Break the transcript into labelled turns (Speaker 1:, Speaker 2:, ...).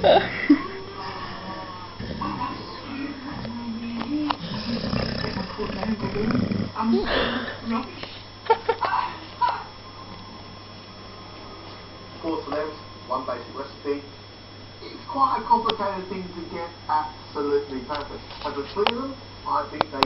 Speaker 1: Four celebs, one basic recipe. It's quite a complicated thing to get absolutely perfect. But the three of them, I think they